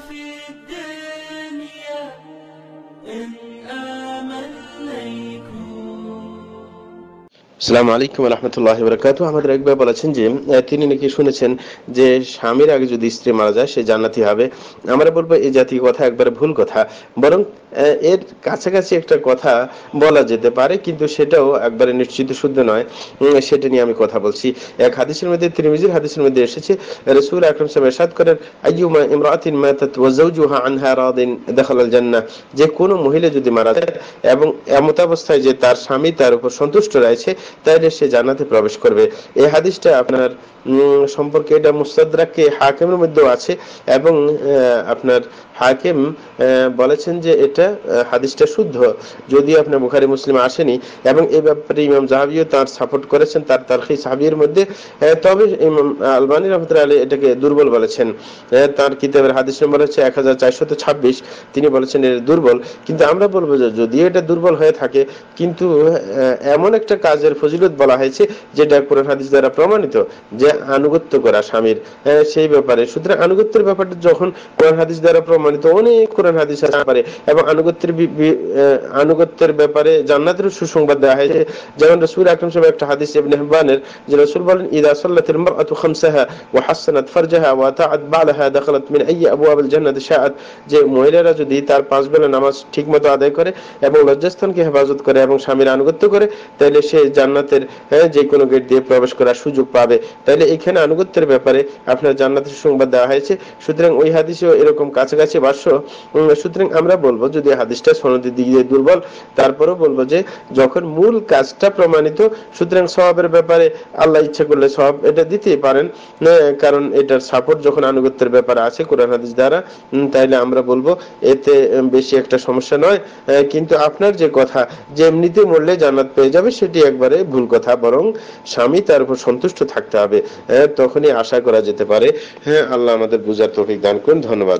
في الدنيا إن آمنيكم। আসসালামু আলাইকুম ওয়া রাহমাতুল্লাহি ওয়া বারাকাতুহু। আমাদের এক ভাই বলেছেন যে তিনি নাকি শুনেছেন যে স্বামীর আগে যদি স্ত্রী মারা যায় সে জান্নাতি হবে। আমরা বলবো এই জাতীয় কথা একবারে ভুল কথা। বরং এর কাছাকাছি একটা কথা বলা যেতে পারে, কিন্তু সেটাও একবারে নিশ্চিত শুদ্ধ নয়। সেটা নিয়ে আমি কথা বলছি। এক হাদিসের মধ্যে, তিরমিজির হাদিসের মধ্যে এসেছে, রাসূল আকরাম সাল্লাল্লাহু আলাইহি ওয়াসাল্লাম ইরশাদ করেন, আইয়ুমা ইমরাআতিন মাতাত ওয়া যাওজুহা আনহা রাদিন দাখালাল জান্নাহ। যে কোনো মহিলা যদি মারা যায় এবং এমত অবস্থায় যে তার স্বামী তার উপর সন্তুষ্ট রয়েছে, তাইলে সে জান্নাতে প্রবেশ করবে। এই হাদিসটা আপনার সম্পর্কে এটা মুস্তাদরাকে হাকিমের মধ্যেও আছে এবং আপনার হাকিম বলেছেন যে এটা হাদিসটা শুদ্ধ, যদিও আপনার বুখারী মুসলিম আসেনি। এবং এই ব্যাপারে ইমাম যাহাবিও তার সাপোর্ট করেছেন তার তারখিস সাহিহের মধ্যে। তবে ইমাম আলবানী রাহমাতুল্লাহি আলাইহি এটাকে দুর্বল বলেছেন। তার কিতাবের হাদিস নম্বর হচ্ছে 1426। তিনি বলেছেন এটা দুর্বল। কিন্তু আমরা বলবো যে যদিও এটা দুর্বল হয়ে থাকে, কিন্তু এমন একটা কাজের ফজিলত বলা হয়েছে যেটা কোরআন হাদিস দ্বারা প্রমাণিত, যে আনুগত্য করা স্বামীর, সেই ব্যাপারে। সুতরাং আনুগত্যের ব্যাপারটা যখন কোরআন হাদিস দ্বারা প্রমাণিত, অনেক কোরআন হাদিস আছে পারে, এবং আনুগত্যের ব্যাপারে জান্নাতের সুসংবাদ দেওয়া হয়েছে। যেমন রাসূল আকরাম সাল্লাল্লাহু আলাইহি ওয়াসাল্লাম একটা হাদিস ইবনে হিব্বানের, যে রাসূল বলেন, ইযা সাল্লাতিল মারআতু খামসাহা ওয়া হাসানাত ফারজাহা ওয়া তাআত বালাহা দাখালাত মিন আইয়ি আবওয়াবিল জান্নাতি শাআত। যে মহিলারা যদি তার 5 বেলা নামাজ ঠিকমতো আদায় করে এবং লজ্জাস্থানকে হেফাজত করে এবং স্বামীর আনুগত্য করে, তাহলে সে জান্নাতের যে কোনো গেট দিয়ে প্রবেশ করার সুযোগ পাবে। তাহলে এখানে আনুগত্যের ব্যাপারে আপনার জান্নাতের সংবাদ দেওয়া হয়েছে। সুতরাং ওই হাদিসেও এরকম কাছাকাছি ভাষ্য। সুতরাং আমরা বলবো, যদি হাদিসটা সনদের দিক দিয়ে দুর্বল, তারপরেও বলবো যে যখন মূল কাজটা প্রমাণিত, সুতরাং সওয়াবের ব্যাপারে আল্লাহ ইচ্ছা করলে সওয়াব এটা দিতেই পারেন, কারণ এটার সাপোর্ট যখন আনুগত্যের ব্যাপারে আছে কোরআন হাদিস দ্বারা, তাইলে আমরা বলবো এতে বেশি একটা সমস্যা নয়। কিন্তু আপনার যে কথা যে এমনিতে মরলে জান্নাত পেয়ে যাবে, সেটি একবারে ভুল কথা। বরং স্বামী তার উপর সন্তুষ্ট থাকতে হবে, তখনই আশা করা যেতে পারে। আল্লাহ আমাদের বুঝার তৌফিক দান করুন। ধন্যবাদ।